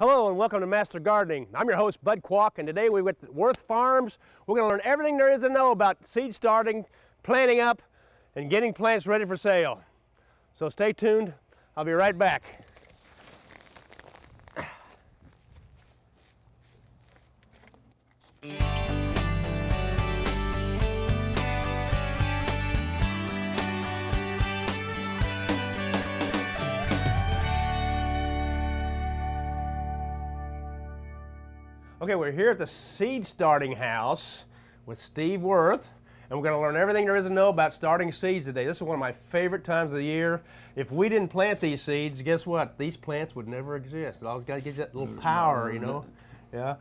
Hello and welcome to Master Gardening. I'm your host, Bud Qualk, and today we're at Wurth Farms. We're going to learn everything there is to know about seed starting, planting up, and getting plants ready for sale. So stay tuned. I'll be right back. Okay, we're here at the seed starting house with Steve Wurth, and we're going to learn everything there is to know about starting seeds today. This is one of my favorite times of the year. If we didn't plant these seeds, guess what? These plants would never exist. It always got to get that little power, you know. Yeah.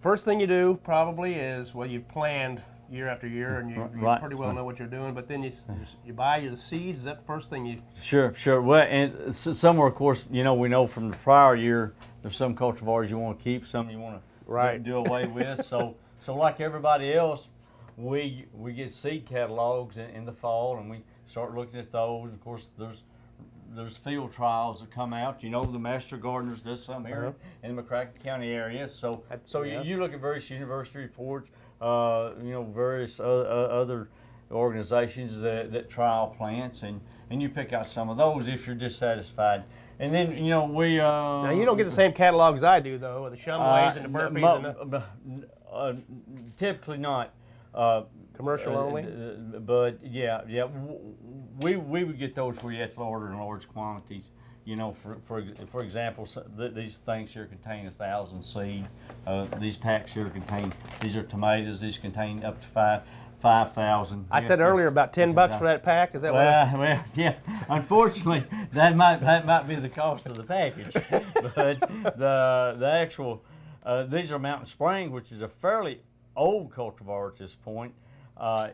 First thing you do probably is, well, you planned year after year, and you pretty well know what you're doing. But then you buy your seeds. Is that the first thing you? Sure. Well, and somewhere, of course, you know, we know from the prior year there's some cultivars you want to keep, some you want to do away with. So like everybody else, we get seed catalogs in the fall, and we start looking at those. Of course, there's field trials that come out. You know, the Master Gardeners does some here in the McCracken County area. So you look at various university reports, you know, various other organizations that trial plants, and you pick out some of those if you're dissatisfied. And then, you know, now you don't get the same catalogs I do, though, the Shumways and the Burpees. Typically not. Commercial only? But yeah, we would get those where you have to order in large quantities. You know, for example, these things here contain 1,000 seed. These packs here contain, these are tomatoes. These contain up to 5,000. I said earlier about $10 for that pack. Is that well, yeah. Unfortunately, that might be the cost of the package. But the actual these are Mountain Spring, which is a fairly old cultivar at this point.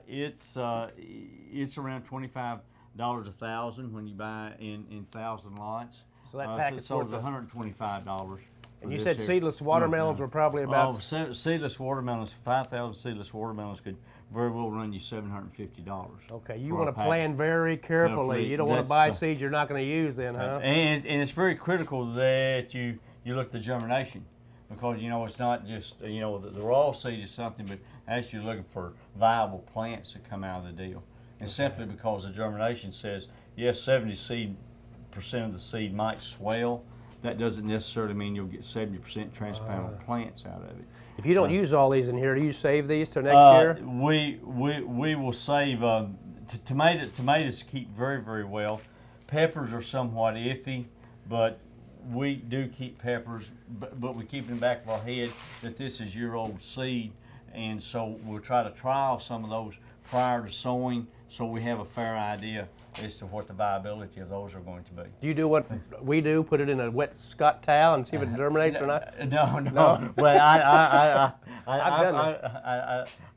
It's around $25 a thousand when you buy in 1,000 lots. So that pack is so it's $125. And you said seedless watermelons were probably about. Oh, seedless watermelons, 5,000 seedless watermelons could very well run you $750. Okay, you want to plan very carefully. You don't want to buy seeds you're not going to use then, huh? And it's very critical that you look at the germination, because, you know, it's not just, you know, the raw seed is something, but actually you're looking for viable plants that come out of the deal. And simply because the germination says, yes, 70% of the seed might swell, that doesn't necessarily mean you'll get 70% transplanted plants out of it. If you don't use all these in here, do you save these till next year? We will save. Tomatoes keep very, very well. Peppers are somewhat iffy, but we do keep peppers, but we keep in the back of our head that this is year-old seed, and so we'll try to trial some of those prior to sowing, so we have a fair idea as to what the viability of those are going to be. Do you do what we do, put it in a wet Scott towel and see if it germinates or not? No. Well,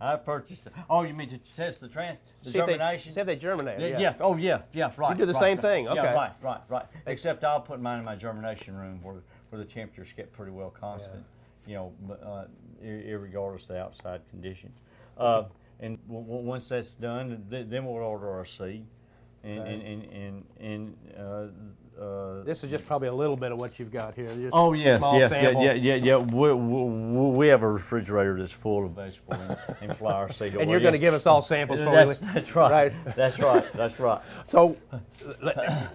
I purchased it. Oh, you mean to test the germination? See if they germinate. Yeah. Oh, yeah, right. You do the same thing, okay. Yeah, right. Except I'll put mine in my germination room where the temperatures get pretty well constant, you know, irregardless of the outside conditions. And once that's done, then we'll order our seed. This is just probably a little bit of what you've got here. Just Yeah. We have a refrigerator that's full of vegetable and flower seed. And you're going to give us all samples. That's right. That's right. So,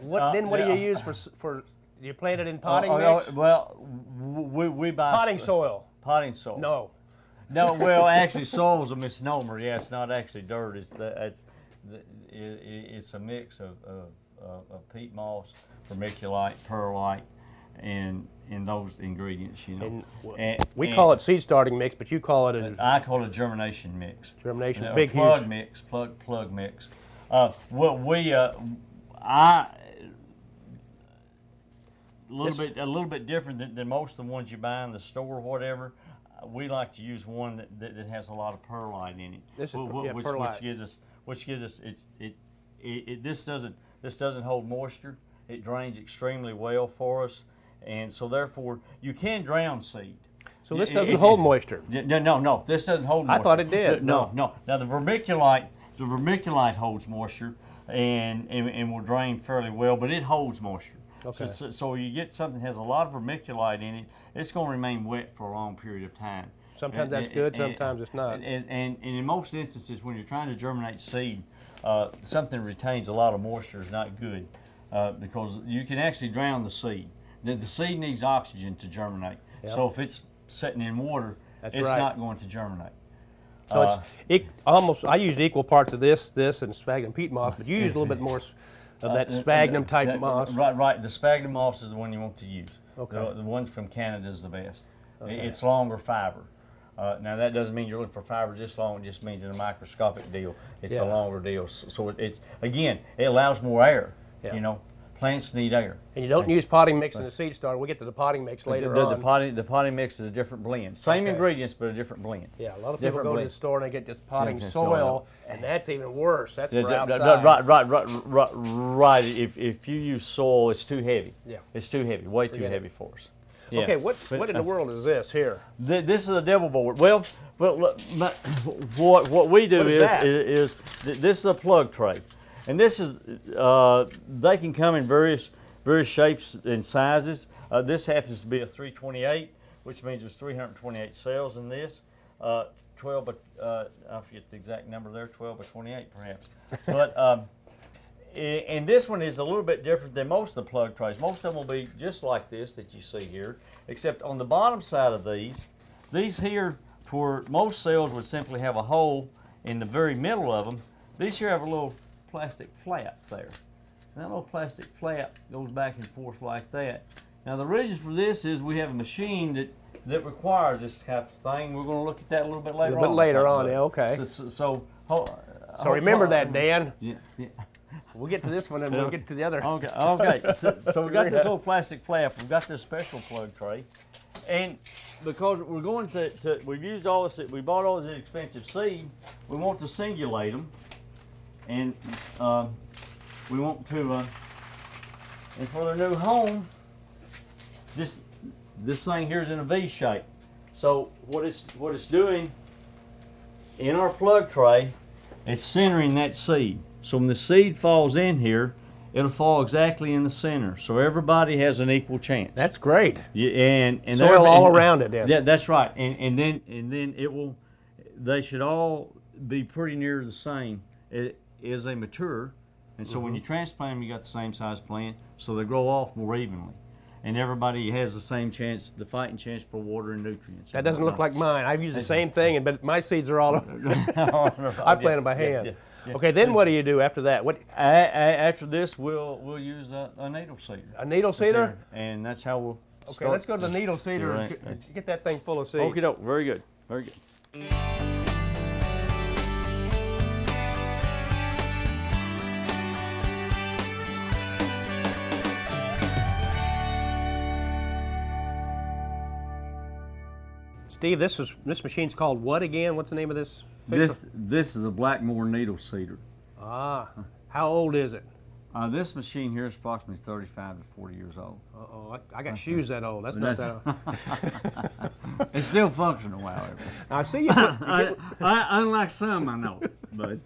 what do you use for? You plant it in potting mix? Well, we buy potting soil. Potting soil. No, well, actually, soil is a misnomer. Yeah, it's not actually dirt. It's a mix of peat moss, vermiculite, perlite, and those ingredients, you know. And we call it seed starting mix, but you call it I call it germination mix. Germination, big plug huge. Mix, plug mix. A little bit different than most of the ones you buy in the store or whatever. We like to use one that has a lot of perlite in it. This is perlite. Which gives us this doesn't hold moisture. It drains extremely well for us, and so therefore you can drown seed. So this doesn't hold moisture. No, this doesn't hold moisture. I thought it did. No. Now the vermiculite holds moisture and will drain fairly well, but it holds moisture. Okay. So you get something that has a lot of vermiculite in it, it's going to remain wet for a long period of time. Sometimes that's good, sometimes it's not. And in most instances, when you're trying to germinate seed, something retains a lot of moisture is not good because you can actually drown the seed. The seed needs oxygen to germinate. Yep. So if it's sitting in water, it's not going to germinate. So it's almost, I used equal parts of this, and sphagnum peat moss, but you used a little bit more of that sphagnum type moss. Right. The sphagnum moss is the one you want to use. Okay. The one from Canada is the best. Okay. It's longer fiber. Now that doesn't mean you're looking for fiber just long. It just means in a microscopic deal, it's a longer deal. So it's again, it allows more air. Yeah. You know, plants need air. And you don't use potting mix in the seed starter. We'll get to the potting mix later on. The potting mix is a different blend. Same ingredients, but a different blend. Yeah, a lot of people go to the store and they get this potting soil, and that's even worse. That's for outside. Right. If you use soil, it's too heavy. Yeah. It's too heavy, way too heavy for us. Yeah. Okay, what in the world is this here? This is a devil board. Well, what we do is this is a plug tray, and this is they can come in various shapes and sizes. This happens to be a 328, which means there's 328 cells in this. 12 by I forget the exact number there, 12 by 28 perhaps. But and this one is a little bit different than most of the plug trays. Most of them will be just like this that you see here, except on the bottom side of these here, for most cells would simply have a hole in the very middle of them. These here have a little plastic flap there. And that little plastic flap goes back and forth like that. Now the reason for this is we have a machine that requires this type of thing. We're going to look at that a little bit later on. A little bit later on, yeah, okay. So remember that, Dan. Yeah. We'll get to this one and we'll get to the other. Okay. So we got this little plastic flap. We've got this special plug tray, and because we're going to we've used all this, we bought all this expensive seed. We want to singulate them, and we want to, and for their new home, this thing here is in a V shape. So what it's doing in our plug tray, it's centering that seed. So when the seed falls in here, it'll fall exactly in the center. So everybody has an equal chance. That's great. Yeah, and soil all around it. Yeah, that's right. And then it will. They should all be pretty near the same as they mature. And so when you transplant them, you got the same size plant, so they grow off more evenly. And everybody has the same chance, the fighting chance for water and nutrients. That doesn't look like mine. I've used the same thing, but my seeds are all I plant them by hand. Yeah. Okay, then what do you do after that? What? After this, we'll use a needle seeder. A needle seeder? And that's how we'll start. Okay, let's go to the needle seeder and get that thing full of seeds. Okie doke, very good, very good. Steve, this machine's called what again? What's the name of this? This is a Blackmore needle seeder. Ah, how old is it? This machine here is approximately 35 to 40 years old. Uh-oh, I got shoes that old. That's not that old. It's still functional, however. I see you. Unlike some, I know, but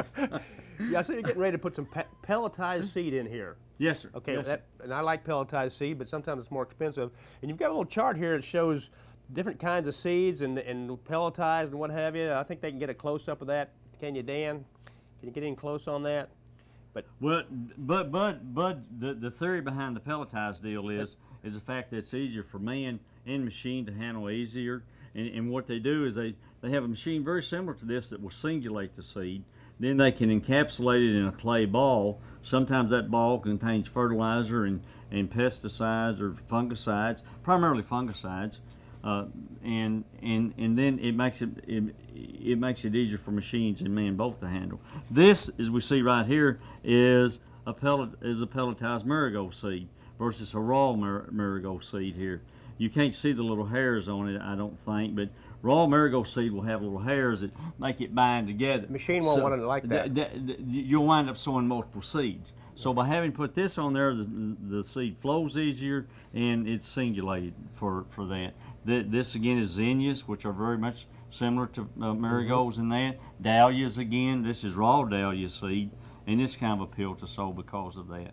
yeah, I see you're getting ready to put some pelletized seed in here. Yes, sir. Okay, yes, and I like pelletized seed, but sometimes it's more expensive. And you've got a little chart here that shows different kinds of seeds and pelletized and what have you. I think they can get a close-up of that. Can you, Dan? Can you get in close on that? But the theory behind the pelletized deal is the fact that it's easier for man and machine to handle easier. And what they do is they have a machine very similar to this that will singulate the seed. Then they can encapsulate it in a clay ball. Sometimes that ball contains fertilizer and pesticides or fungicides, primarily fungicides. And then it makes it easier for machines and man both to handle. This, as we see right here, is a pelletized marigold seed versus a raw marigold seed here. You can't see the little hairs on it, I don't think, but raw marigold seed will have little hairs that make it bind together. The machine won't want it like that. You'll wind up sowing multiple seeds. So by having put this on there, the seed flows easier and it's singulated for that. This again is zinnias, which are very much similar to marigolds in that. Dahlias again, this is raw dahlia seed, and it's kind of a pill to sow because of that.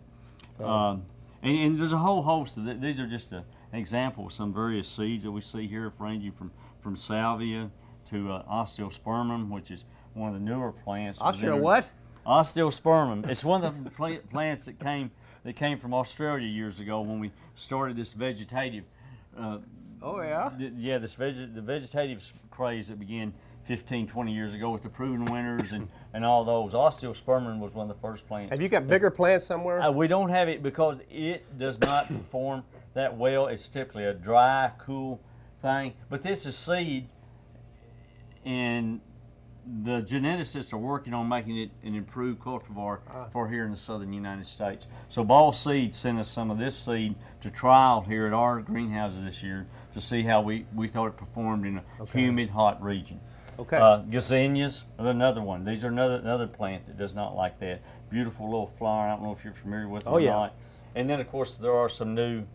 And there's a whole host of these are just an example of some various seeds that we see here, ranging from salvia to osteospermum, which is one of the newer plants. What? Osteospermum. It's one of the plants that came from Australia years ago when we started this vegetative. Oh yeah. The vegetative craze that began 15, 20 years ago with the proven winners and all those. Osteospermum was one of the first plants. Have you got bigger plants somewhere? We don't have it because it does not perform that well. It's typically a dry, cool thing. But this is seed, and the geneticists are working on making it an improved cultivar for here in the southern United States. So Ball Seeds sent us some of this seed to trial here at our greenhouses this year to see how we thought it performed in a humid, hot region. Okay. Gazinias, another one. These are another plant that does not like that. Beautiful little flower. I don't know if you're familiar with them or not. And then, of course, there are some new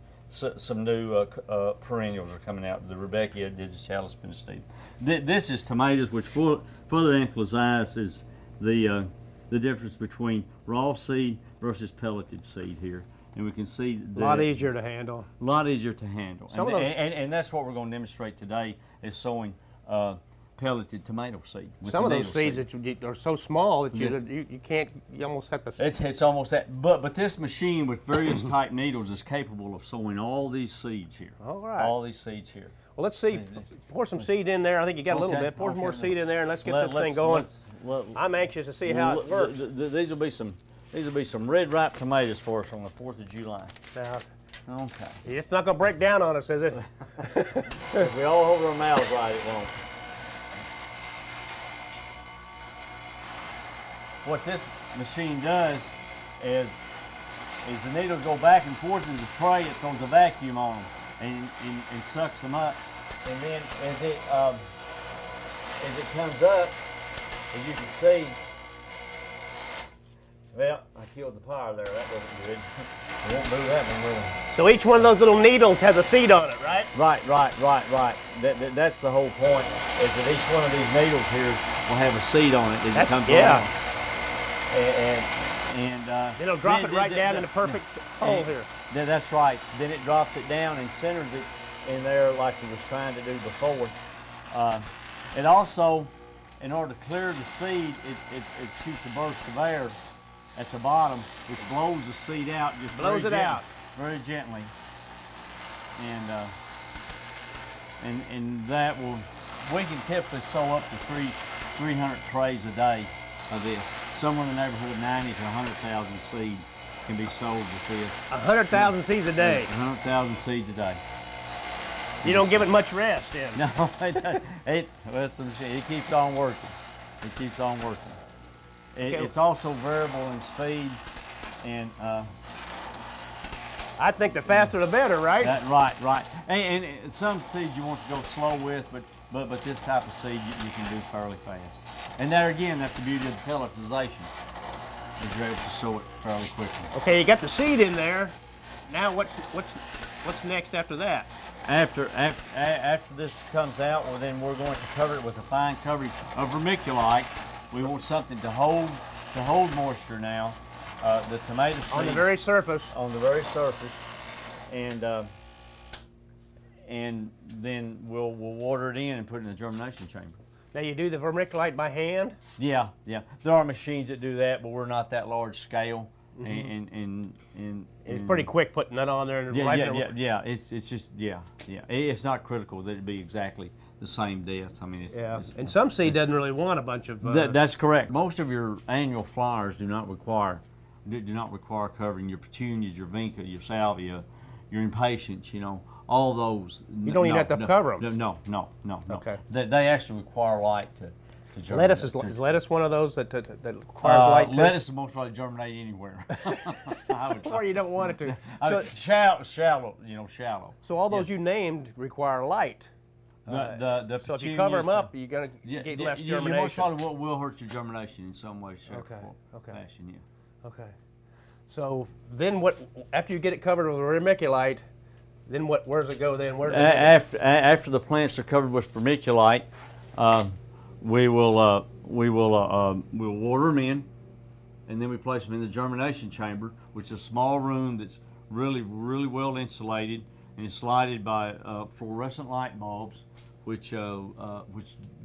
perennials are coming out. The Rebecca digitalis pinnastatum. This is tomatoes, which further emphasizes the difference between raw seed versus pelleted seed here. And we can see a lot easier to handle. A lot easier to handle. And that's what we're going to demonstrate today, is sowing pelleted tomato seed. Some of those seeds that are so small that you can't, you almost have to. It's almost that. But this machine with various type needles is capable of sowing all these seeds here. All right. All these seeds here. Well, let's see. Pour some seed in there. I think you got a little bit. Pour some more seed in there, and let's get this thing going. I'm anxious to see how it works. These will be some red ripe tomatoes for us on the 4th of July. Okay. It's not going to break down on us, is it? If we all hold our mouths right, it won't. What this machine does is the needles go back and forth in the tray. It throws a vacuum on them and sucks them up. And then as it comes up, as you can see, well, I killed the power there. That wasn't good. I won't do that one, will I? So each one of those little needles has a seed on it, right? Right. That's the whole point, is that each one of these needles here will have a seed on it as it comes along. And then it'll drop it right down in the perfect hole here. That's right. Then it drops it down and centers it in there like it was trying to do before. And also, in order to clear the seed, it shoots a burst of air at the bottom, which blows the seed out just very gently. And that will, we can typically sow up to 300 trays a day of this. Somewhere in the neighborhood of 90 to 100,000 seeds can be sold with this. 100,000 seeds a day. 100,000 seeds a day. You don't give it much rest, then. No, it keeps on working. It keeps on working. It's also variable in speed, and I think the faster the better, right? Right. And some seeds you want to go slow with, but this type of seed you can do fairly fast. And there again, that's the beauty of the pelletization, is you're able to sow it fairly quickly. Okay, you got the seed in there. Now what's next after that? After this comes out, well, then we're going to cover it with a fine coverage of vermiculite. We want something to hold moisture now. The tomato seed on the very surface. On the very surface, and then we'll water it in and put it in the germination chamber. Now you do the vermiculite by hand? Yeah. There are machines that do that, but we're not that large scale. And it's pretty quick putting that on there. And It's just It's not critical that it be exactly the same depth. I mean, and some seed doesn't really want a bunch of. That's correct. Most of your annual flowers do not require covering. Your petunias, your vinca, your salvia, your impatiens. All those. You don't even have to cover them. No. Okay. They actually require light to germinate. Is lettuce one of those that requires light too? Lettuce is most likely germinate anywhere. Or you don't want it to. Shallow. So all those you named require light. So if you cover them up, you're going to get less germination. You most probably will hurt your germination in some way, shape, or fashion. Yeah. Okay. So then what? After you get it covered with vermiculite, then what? Where does it go then? After the plants are covered with vermiculite, we'll water them in, and then we place them in the germination chamber, which is a small room that's really well insulated, and it's lighted by fluorescent light bulbs, which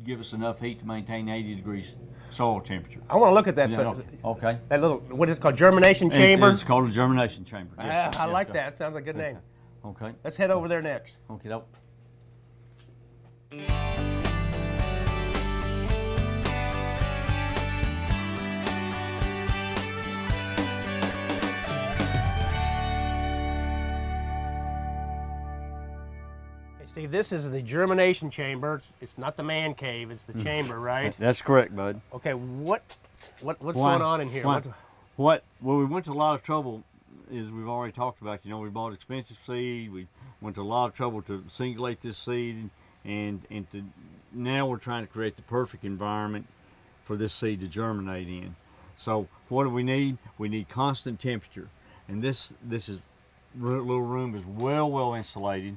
give us enough heat to maintain 80 degrees soil temperature. I want to look at that. Yeah, okay. That little, what is it called, germination chamber? It's called a germination chamber. Yes, I like that. Sounds like a good name. Okay. Let's head over there next. Okay, doke. Steve, this is the germination chamber. It's not the man cave, it's the chamber, right? That's correct, bud. Okay, what's going on in here? Well, we went to a lot of trouble, as we've already talked about. You know, we bought expensive seed. We went to a lot of trouble to singulate this seed, and now we're trying to create the perfect environment for this seed to germinate in. So what do we need? We need constant temperature, and this little room is well insulated.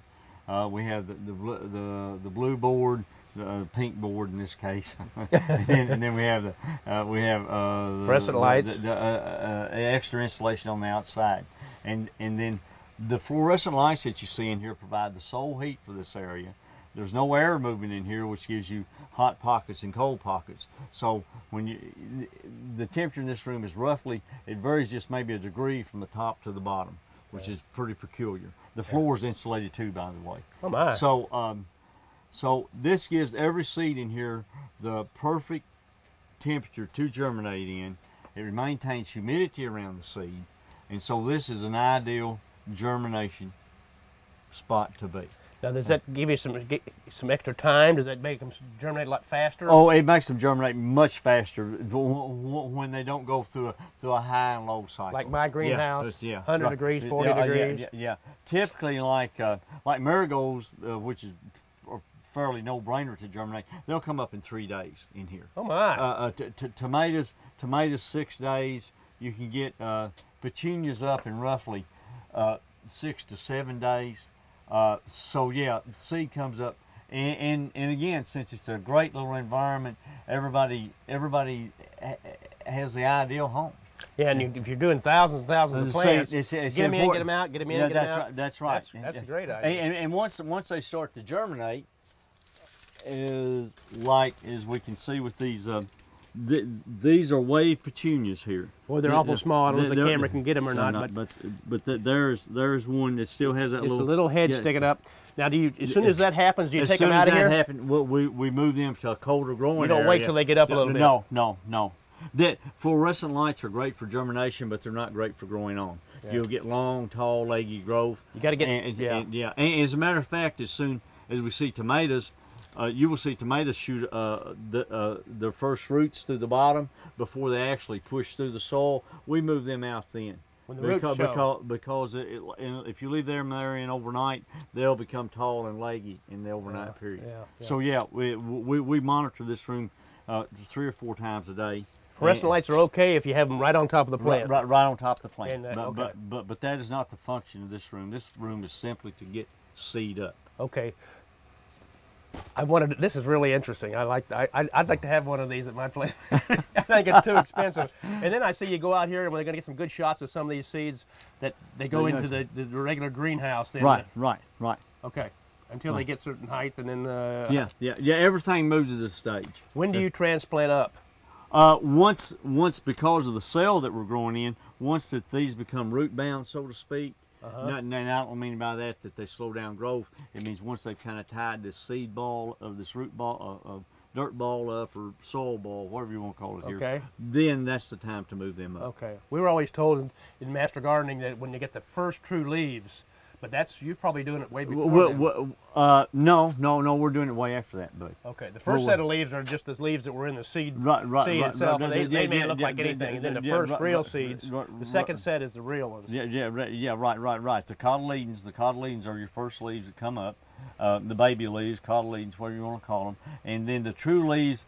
We have the blue board, the pink board in this case, and then we have the fluorescent lights, the extra insulation on the outside, and then the fluorescent lights that you see in here provide the sole heat for this area. There's no air movement in here, which gives you hot pockets and cold pockets. So when the temperature in this room is roughly, it varies just maybe a degree from the top to the bottom, which is pretty peculiar. The floor is insulated too, by the way. Oh my! So this gives every seed in here the perfect temperature to germinate in. It maintains humidity around the seed, and so this is an ideal germination spot to be. Now, does that give you some extra time? Does that make them germinate a lot faster? Oh, it makes them germinate much faster when they don't go through a high and low cycle. Like my greenhouse, 100 degrees, 40 degrees. Yeah. Typically, like marigolds, which is a fairly no-brainer to germinate, they'll come up in 3 days in here. Oh my! Tomatoes 6 days. You can get petunias up in roughly 6 to 7 days. So yeah, seed comes up, and again, since it's a great little environment, everybody has the ideal home. Yeah, and if you're doing thousands and thousands of plants, get them in, get them out, get them in, get them out. That's right. That's a great idea. And once they start to germinate, as we can see with these. These are wave petunias here. Well, they're awful small. I don't know if the camera can get them or not. But there's one that still has that little head sticking up. Now, as soon as that happens, do you take them out of here? As soon as that happens, we move them to a colder growing area. You don't wait till they get up a little bit. No. That fluorescent lights are great for germination, but they're not great for growing on. Yeah. You'll get long, tall, leggy growth. You got to get and as a matter of fact, as soon as we see tomatoes. You will see tomatoes shoot their first roots through the bottom before they actually push through the soil. We move them out then. When the roots show. Because if you leave them there in overnight, they'll become tall and leggy in the overnight period. Yeah. So yeah, we monitor this room 3 or 4 times a day. Fluorescent lights are okay if you have them right on top of the plant. Right on top of the plant. But that is not the function of this room. This room is simply to get seed up. Okay. This is really interesting. I'd like to have one of these at my place. I think it's too expensive. And then I see you go out here and we're going to get some good shots of some of these seeds that they go into the regular greenhouse. Then. Right. Okay. Until they get certain height, and then. Yeah. Everything moves to this stage. When do you transplant up? Once because of the cell that we're growing in, once that these become root bound, so to speak. I don't mean by that they slow down growth. It means once they've kind of tied this seed ball of this root ball, dirt ball up or soil ball, whatever you want to call it here. Then that's the time to move them up. Okay. We were always told in master gardening that when you get the first true leaves, but you're probably doing it way before. No, we're doing it way after that, bud. Okay. The first set of leaves are just the leaves that were in the seed itself. They may look like anything, and then the first real seeds. The second set is the real ones. Right. The cotyledons are your first leaves that come up. The baby leaves, cotyledons, whatever you want to call them, and then the true leaves.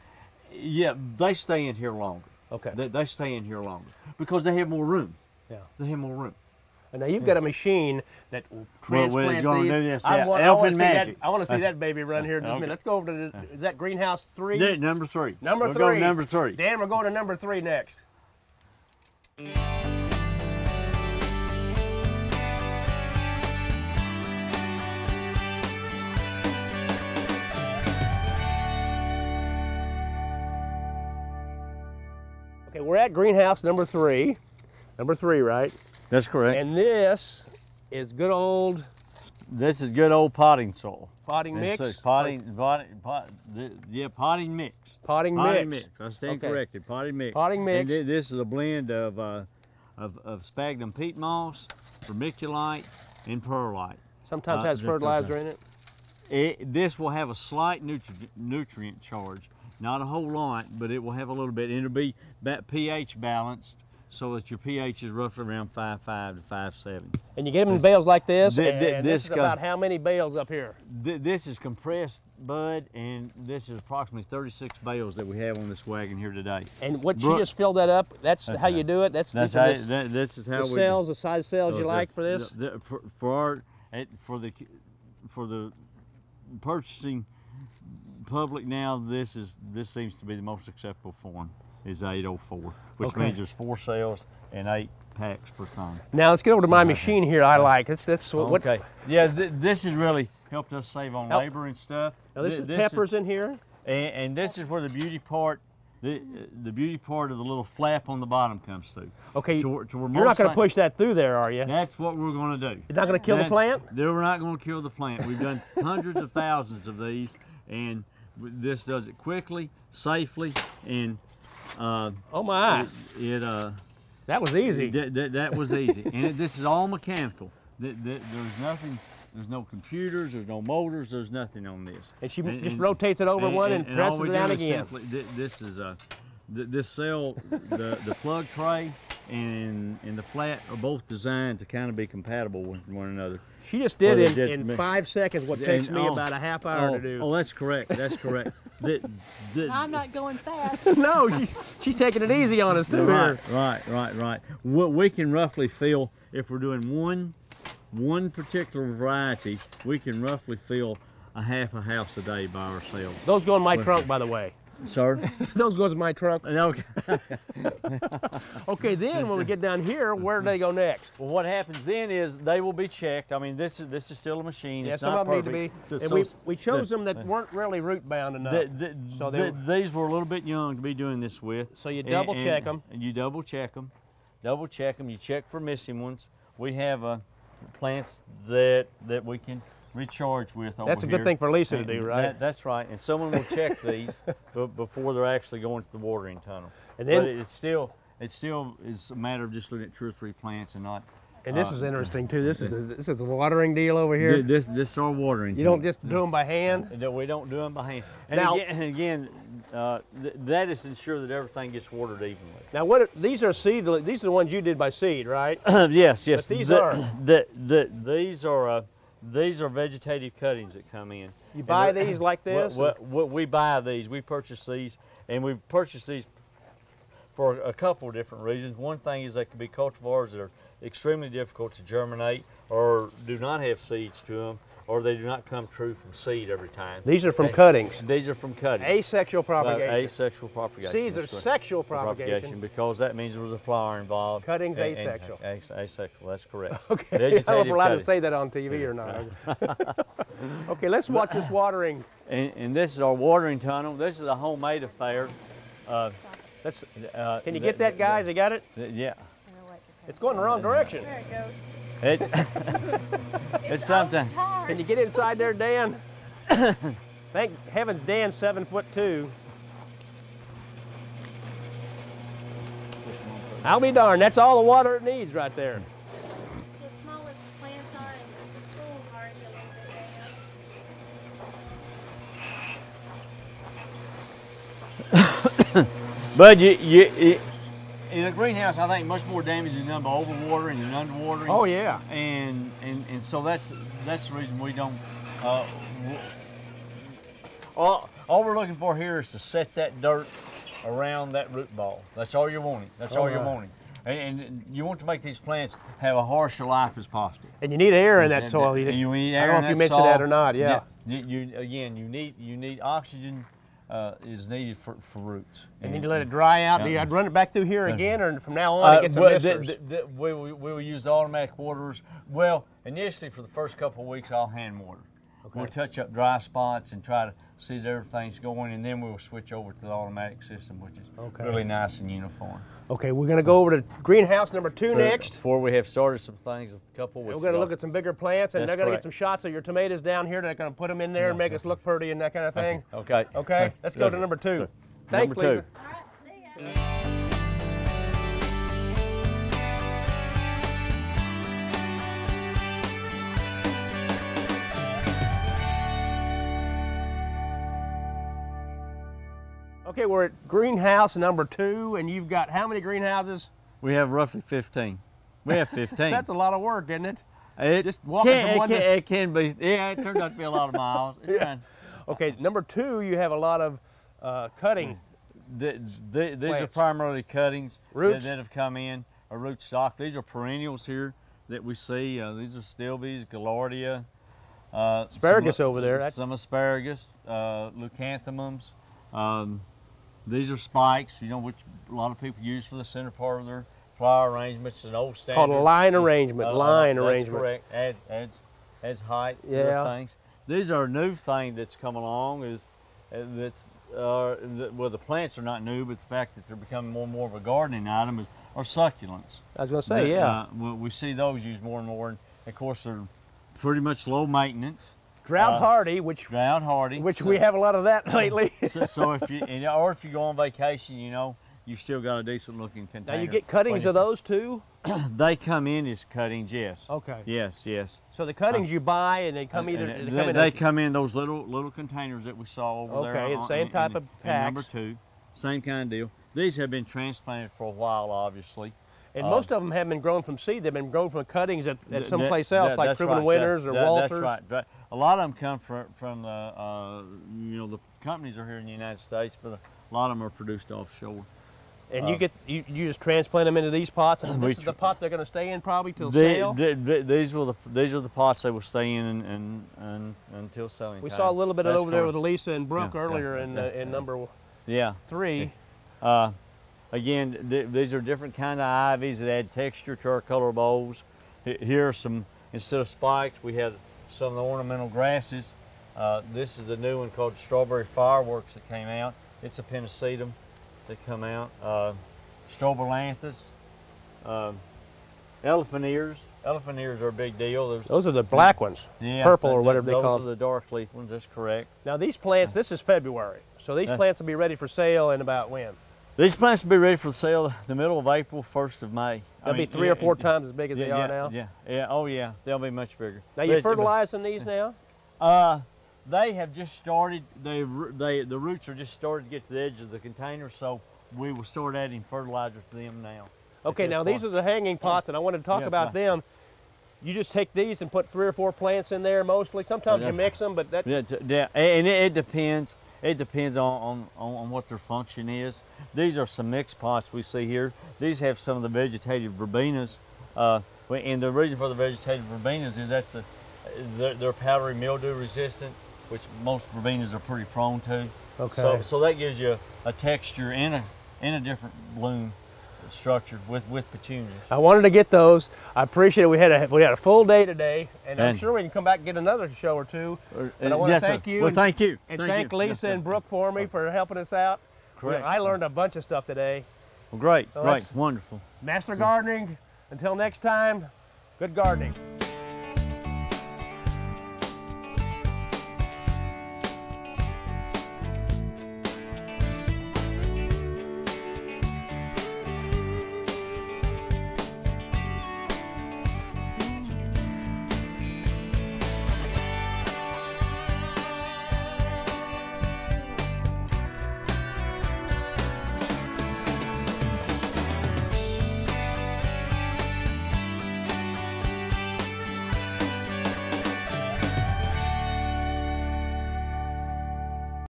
Yeah, they stay in here longer. Okay. They stay in here longer because they have more room. Yeah. They have more room. And now you've got a machine that will transplant these. I want to see that baby run here in just a minute. Let's go over to is that greenhouse 3? Yeah, number 3. Number 3. Go to number 3. Dan, we're going to number 3 next. Okay, we're at greenhouse number 3. Number 3, right? That's correct. And this is good old... This is good old potting soil. Potting mix? Potting mix. Potting mix. I stand corrected. Potting mix. Potting mix. And this is a blend of sphagnum peat moss, vermiculite, and perlite. Sometimes has fertilizer in it. This will have a slight nutrient charge. Not a whole lot, but it will have a little bit. And it'll be that pH balanced so that your pH is roughly around 5.5 to 5.7. And you get them in bales like this, and this this is about how many bales up here? This is compressed bud, and this is approximately 36 bales that we have on this wagon here today. And what you just filled that up, that's how you do it? This is how the cells, the size cells you like for this? For the purchasing public now, this seems to be the most acceptable form, is 804, which means there's 4 cells and 8 packs per thumb. Now let's get over to my machine here. I like it. Okay. Yeah, this has really helped us save on labor and stuff. Now this is peppers in here, and this is where the beauty part. The beauty part of the little flap on the bottom comes through. Okay, you're not going to push that through there, are you? That's what we're going to do. You're not going to kill the plant? We're not going to kill the plant. We've done hundreds of thousands of these, and this does it quickly, safely, and oh my! That was easy. That was easy, and this is all mechanical. There's nothing. There's no computers, there's no motors, there's nothing on this. And she just rotates it over one and presses it down again. This is this cell, the plug tray and the flat are both designed to kind of be compatible with one another. She just did in 5 seconds what takes me about a half hour to do. Oh, that's correct. That's correct. I'm not going fast. No, she's taking it easy on us too. Right. We can roughly fill, if we're doing one particular variety, we can roughly fill a half a house a day by ourselves. Those go in my trunk, by the way. Sir? Those go in my trunk. Okay. Okay, then when we get down here, where do they go next? Well, what happens then is they will be checked. I mean, this is still a machine. Yeah, it's some not of them perfect. need to be. And we chose them that weren't really root bound enough. These were a little bit young to be doing this with. So you double check them. And you double check them. You check for missing ones. We have plants that we can recharge with over here. That's a good thing for Lisa to do, right? That's right. And someone will check these before they're actually going to the watering tunnel. And then, but it still is a matter of just looking at 2 or 3 plants and not. And this is interesting too. This is a watering deal over here. This is our watering. You don't just do them by hand. We don't do them by hand. And now, again, that is to ensure that everything gets watered evenly. Now, these are seed? These are the ones you did by seed, right? Yes. But these are vegetative cuttings that come in. You buy these like this? We buy these. We purchase these, and we purchase these for a couple of different reasons. One thing is they can be cultivars that are extremely difficult to germinate or do not have seeds to them, or they do not come true from seed every time. These are from cuttings. These are from cuttings. Asexual propagation. Asexual propagation. Seeds are sexual propagation. Because that means there was a flower involved. Cuttings asexual. Asexual, that's correct. Okay, I don't know if we're allowed to say that on TV or not. Okay, let's watch this watering. And this is our watering tunnel. This is a homemade affair. Can you get that, guys? You got it? Yeah. It's going the wrong direction. There it goes. It's something. Can you get inside there, Dan? Thank heavens Dan's 7'2". I'll be darned. That's all the water it needs right there. The smallest plants are and the schools are a little bit. But in a greenhouse, I think much more damage is done by overwatering than underwatering. Oh yeah. And so that's the reason we don't. All we're looking for here is to set that dirt around that root ball. That's all you're wanting. That's all you're wanting. And you want to make these plants have a harsher life as possible. And you need air in that soil. You need air I don't know if you mentioned that or not. Yeah. You need oxygen. Is needed for roots. And you need to let it dry out. Do you have to run it back through here again, or from now on it gets some misters? We will use the automatic waterers. Well, initially for the first couple of weeks I'll hand water. We'll touch up dry spots and try to see that everything's going, and then we'll switch over to the automatic system, which is really nice and uniform. Okay, we're going to go over to greenhouse number 2 next. Before we have started some things a couple weeks ago. We're going to look at some bigger plants, and they're going to get correct. some shots of your tomatoes down here. They're going to put them in there and make us look pretty and that kind of thing. Okay. Okay, let's go to number 2. Thanks, Lisa. All right, see ya. Okay, we're at greenhouse number 2, and you've got how many greenhouses? We have roughly 15. We have 15. That's a lot of work, isn't it? It Just walking from one to... It can be. Yeah, it turns out to be a lot of miles. It's fine. Okay, number 2, you have a lot of cuttings. These are Plants. primarily cuttings Roots? that have come in, a root stock. These are perennials here that we see. These are stilbes, gaillardia. Asparagus over there. That's... Some asparagus, leucanthemums. These are spikes, you know, which a lot of people use for the center part of their flower arrangements. It's an old standard. Called a line arrangement. Line arrangement. That's correct. Adds height to Yeah. things. These are a new thing that's come along. Well, the plants are not new, but the fact that they're becoming more and more of a gardening item are succulents. I was going to say, yeah. We see those used more and more, and of course they're pretty much low maintenance. Drought hardy, which we have a lot of that lately. so if you go on vacation, you know, you've still got a decent looking container. Now you get cuttings of those too? They come in as cuttings, yes. Okay. Yes. So the cuttings you buy, and they come They come in those little containers that we saw over there. Okay, the same type of packs. Number 2, same kind of deal. These have been transplanted for a while, obviously. And most of them haven't been grown from seed. They've been grown from cuttings at someplace else, like Proven Winners or Walters. That's right. A lot of them come from the, the companies are here in the United States, but a lot of them are produced offshore. And you just transplant them into these pots, and this is the pot they're going to stay in probably till sale? These are the pots they will stay in until selling We time. saw a little bit That's over there correct. with Lisa and Brooke earlier in number 3. Again, these are different kind of ivies that add texture to our color bowls. Here are some, instead of spikes, we have some of the ornamental grasses. This is the new one called Strawberry Fireworks that came out. It's a pennisetum that come out. Strobilanthus, elephant ears. Elephant ears are a big deal. Those are the black ones, purple or whatever they call them. Those are the dark leaf ones, that's correct. Now these plants, this is February, so these plants will be ready for sale in about when? These plants will be ready for sale the middle of April, 1st of May. They'll be 3 or 4 times as big as they are now? Oh yeah, they'll be much bigger. Now you're fertilizing these now? They have just started, the roots are just starting to get to the edge of the container, so we will start adding fertilizer to them now. Okay, now these are the hanging pots, and I wanted to talk about them. You just take these and put 3 or 4 plants in there mostly. Sometimes you mix them, but that... And it depends. It depends on what their function is. These are some mixed pots we see here. These have some of the vegetative verbenas. And the reason for the vegetative verbenas is they're powdery mildew resistant, which most verbenas are pretty prone to. Okay. So that gives you a texture in a different bloom structure with petunias. I wanted to get those. I appreciate it. We had a full day today, and I'm sure we can come back and get another show or two. But I want to thank you. Well, thank you. And thank Lisa and Brooke for me for helping us out. Correct. I learned a bunch of stuff today. Well, great, wonderful. Master Gardening. Until next time, good gardening.